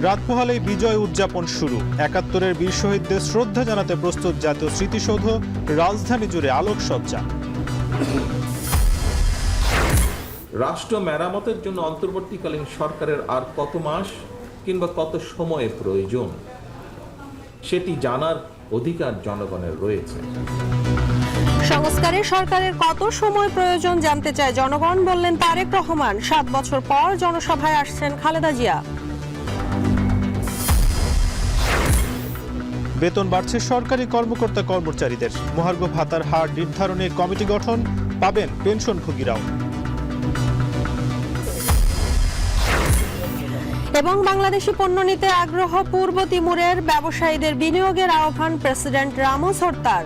রাত পোহালেই বিজয় উদযাপন শুরু। ৭১-এর বীর শহীদদের শ্রদ্ধা জানাতে প্রস্তুত জাতীয় স্মৃতিসৌধ, রাজধানী জুড়ে আলোকসজ্জা। রাষ্ট্র মেরামতের জন্য অন্তর্বর্তীকালীন সরকারের আর কত মাস কিংবা কত সময় প্রয়োজন, সেটি জানার অধিকার জনগণের রয়েছে। সংস্কারে সরকারের কত সময় প্রয়োজন জানতে চায় জনগণ, বললেন তারেক রহমান। ৭ বছর পর জনসভায় আসছেন খালেদা জিয়া। বেতন বাড়ছে সরকারি কর্মকর্তা কর্মচারীদের। মহার্ঘ ভাতার হার নির্ধারণে কমিটি গঠন, পাবেন পেনশনভোগীরাও। এবং বাংলাদেশি পণ্য নিতে আগ্রহ পূর্ব তিমুরের ব্যবসায়ীদের, বিনিয়োগের আহ্বান প্রেসিডেন্ট রামোস হর্তার।